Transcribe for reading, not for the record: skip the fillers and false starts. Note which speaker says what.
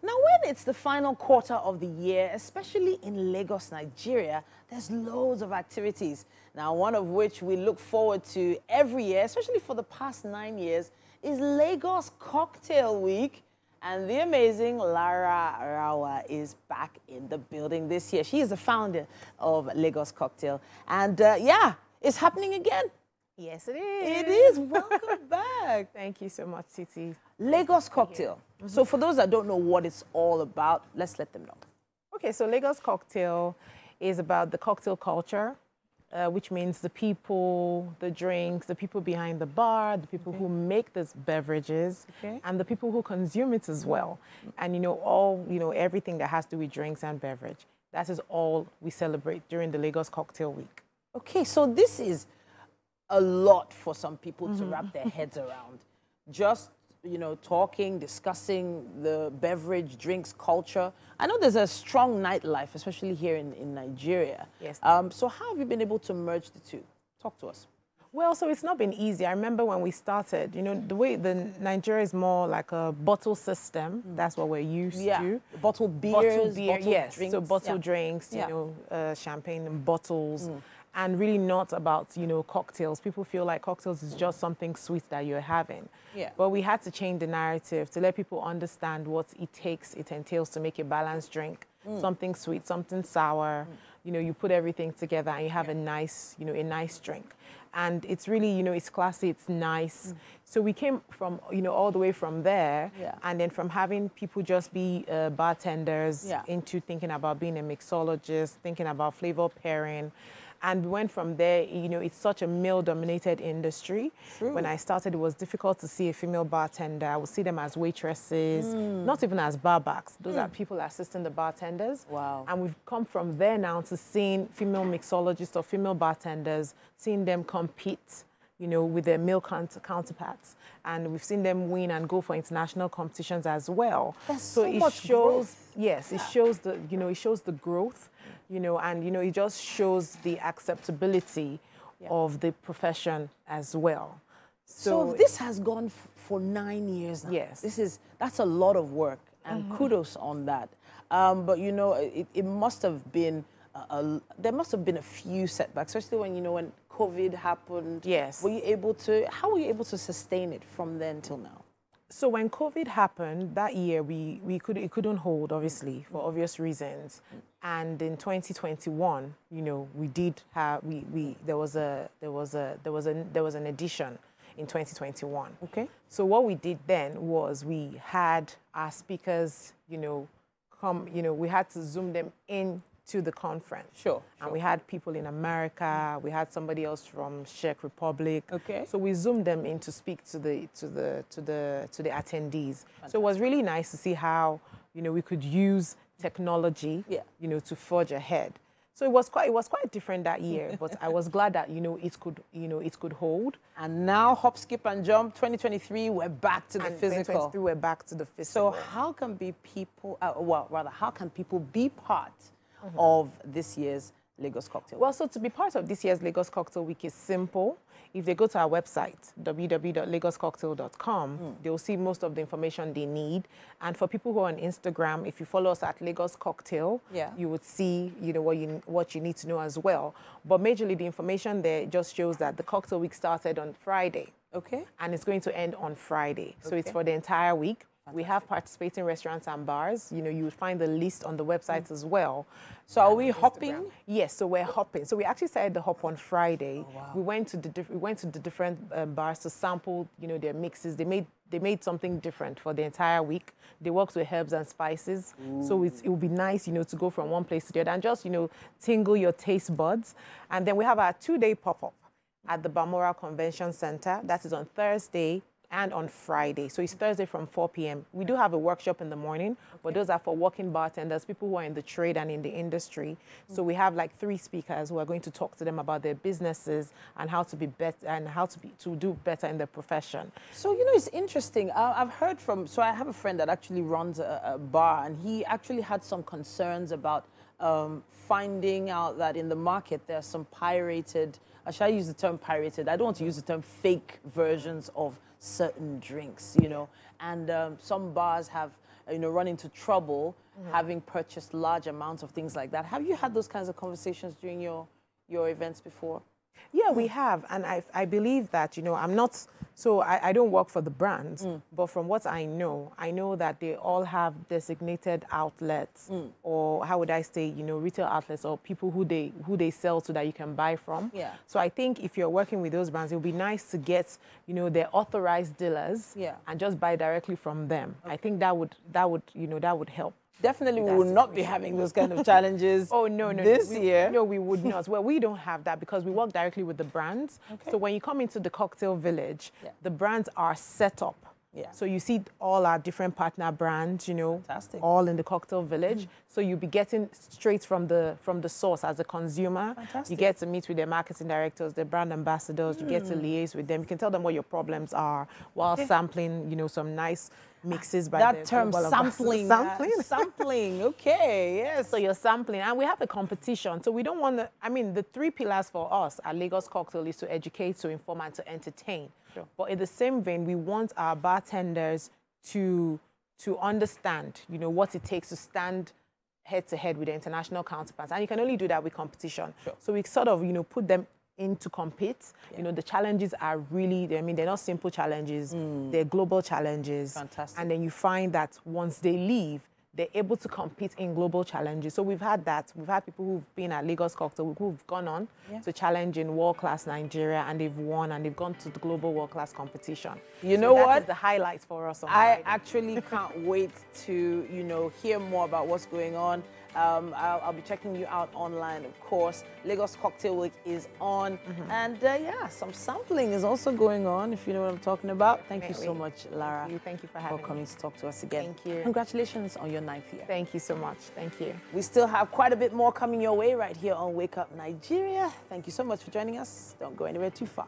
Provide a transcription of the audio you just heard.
Speaker 1: Now, when it's the final quarter of the year, especially in Lagos, Nigeria, there's loads of activities. Now, one of which we look forward to every year, especially for the past 9 years, is Lagos Cocktail Week. And the amazing Lara Rawa is back in the building this year. She is the founder of Lagos Cocktail. And yeah, it's happening again.
Speaker 2: Yes, it is.
Speaker 1: It is. Welcome back.
Speaker 2: Thank you so much, Titi.
Speaker 1: Lagos Cocktail. So for those that don't know what it's all about, let's let them know.
Speaker 2: Okay, so Lagos Cocktail is about the cocktail culture, which means the people, the drinks, the people behind the bar, the people who make these beverages, and the people who consume it as well. And, everything that has to do with drinks and beverage. That is all we celebrate during the Lagos Cocktail Week.
Speaker 1: Okay, so this is a lot for some people to wrap their heads around. Just, talking, discussing the beverage, drinks culture. I know there's a strong nightlife, especially here in Nigeria.
Speaker 2: Yes.
Speaker 1: So how have you been able to merge the two? Talk to us.
Speaker 2: Well, so it's not been easy. I remember when we started, the way Nigeria is more like a bottle system. That's what we're used to.
Speaker 1: Bottled beers,
Speaker 2: bottled beer,
Speaker 1: bottled
Speaker 2: yes.
Speaker 1: drinks.
Speaker 2: So bottled drinks, champagne in bottles. And really not about, cocktails. People feel like cocktails is just something sweet that you're having.
Speaker 1: Yeah.
Speaker 2: But we had to change the narrative to let people understand what it entails to make a balanced drink. Something sweet, something sour. You put everything together and you have a nice, a nice drink. And it's really, it's classy, it's nice. So we came from, all the way from there.
Speaker 1: Yeah.
Speaker 2: And then from having people just be bartenders into thinking about being a mixologist, thinking about flavor pairing. And we went from there, it's such a male-dominated industry.
Speaker 1: True.
Speaker 2: When I started, it was difficult to see a female bartender. I would see them as waitresses, not even as barbacks. Those are people assisting the bartenders.
Speaker 1: Wow.
Speaker 2: And we've come from there now to seeing female mixologists or female bartenders, seeing them compete, with their male counterparts. And we've seen them win and go for international competitions as well.
Speaker 1: There's so much
Speaker 2: shows,
Speaker 1: growth.
Speaker 2: yes, it shows the, it shows the growth. And, it just shows the acceptability of the profession as well.
Speaker 1: So this has gone for 9 years now.
Speaker 2: Yes.
Speaker 1: That's a lot of work, and kudos on that. But, it must have been, there must have been a few setbacks, especially when, when COVID happened.
Speaker 2: Yes.
Speaker 1: How were you able to sustain it from then till now?
Speaker 2: So when COVID happened that year, it couldn't hold, obviously, for obvious reasons. And in 2021, we did have there was an addition in 2021.
Speaker 1: Okay.
Speaker 2: So what we did then was we had our speakers, we had to Zoom them in to the conference.
Speaker 1: Sure.
Speaker 2: And we had people in America, we had somebody else from Czech Republic.
Speaker 1: Okay.
Speaker 2: So we Zoomed them in to speak to the attendees.
Speaker 1: Fantastic.
Speaker 2: So it was really nice to see how, we could use technology, to forge ahead. So it was quite different that year, but I was glad that, it could hold.
Speaker 1: And now, hop, skip, and jump, 2023, we're back to the physical.
Speaker 2: 2023, we're back to the physical.
Speaker 1: So how can how can people be part of this year's Lagos Cocktail?
Speaker 2: Well, so to be part of this year's Lagos Cocktail Week is simple. If they go to our website, www.lagoscocktail.com, they'll see most of the information they need. And for people who are on Instagram, if you follow us at Lagos Cocktail, you would see, what you need to know as well. But majorly, the information there just shows that the Cocktail Week started on Friday.
Speaker 1: Okay.
Speaker 2: And it's going to end on Friday. So it's for the entire week. We have participating restaurants and bars. You would find the list on the website as well.
Speaker 1: So are we hopping?
Speaker 2: Yes, so we're hopping. So we actually started the hop on Friday.
Speaker 1: Oh, wow.
Speaker 2: We went to the different bars to sample, their mixes. They made something different for the entire week. They worked with herbs and spices. So it will be nice, to go from one place to the other and just, tingle your taste buds. And then we have our 2-day pop-up at the Balmoral Convention Center. That is on Thursday and on Friday. So it's Thursday from 4 p.m. We do have a workshop in the morning, but those are for working bartenders, people who are in the trade and in the industry. So we have like 3 speakers who are going to talk to them about their businesses and how to be better and how to do better in their profession.
Speaker 1: So, it's interesting. I've heard so I have a friend that actually runs a bar, and he actually had some concerns about finding out that in the market there are some pirated, shall I use the term pirated? I don't want to use the term fake versions of certain drinks, and some bars have run into trouble having purchased large amounts of things like that. Have you had those kinds of conversations during your events before?
Speaker 2: Yeah, we have. And I believe that, I'm not, so I don't work for the brands, but from what I know that they all have designated outlets, or how would I say, retail outlets, or people who they sell to that you can buy from.
Speaker 1: Yeah.
Speaker 2: So I think if you're working with those brands, it would be nice to get, their authorized dealers, and just buy directly from them. Okay. I think that would help.
Speaker 1: Definitely, we will not be having those kind of challenges.
Speaker 2: Oh, no,
Speaker 1: this year.
Speaker 2: No, we would not. Well, we don't have that because we work directly with the brands.
Speaker 1: Okay.
Speaker 2: So when you come into the cocktail village, the brands are set up. Yeah. So you see all our different partner brands,
Speaker 1: Fantastic.
Speaker 2: all in the cocktail village. So you'll be getting straight from the source as a consumer.
Speaker 1: Fantastic.
Speaker 2: You get to meet with their marketing directors, their brand ambassadors. You get to liaise with them. You can tell them what your problems are while sampling, some nice mixes by
Speaker 1: that term, sampling. Sampling. Okay. Yes.
Speaker 2: So you're sampling, and we have a competition. So we don't want to. I mean, the 3 pillars for us at Lagos Cocktail is to educate, to inform, and to entertain. Sure. But in the same vein, we want our bartenders to understand, what it takes to stand head to head with the international counterparts, and you can only do that with competition. Sure. So we sort of, put them in to compete. Yeah. The challenges are really, they're not simple challenges, they're global challenges.
Speaker 1: Fantastic.
Speaker 2: And then you find that once they leave, they're able to compete in global challenges. So we've had that. We've had people who've been at Lagos Cocktail who've gone on to challenge in world-class Nigeria, and they've won, and they've gone to the global world-class competition.
Speaker 1: You know what?
Speaker 2: That is the highlights for us on Friday.
Speaker 1: Actually can't wait to, hear more about what's going on. I'll be checking you out online, of course. Lagos Cocktail Week is on. And some sampling is also going on, if you know what I'm talking about. Thank you so much, Lara.
Speaker 2: Thank you for having me.
Speaker 1: coming to talk to us again.
Speaker 2: Thank you.
Speaker 1: Congratulations on your 9th year.
Speaker 2: Thank you so much. Thank you.
Speaker 1: We still have quite a bit more coming your way right here on Wake Up Nigeria. Thank you so much for joining us. Don't go anywhere too far.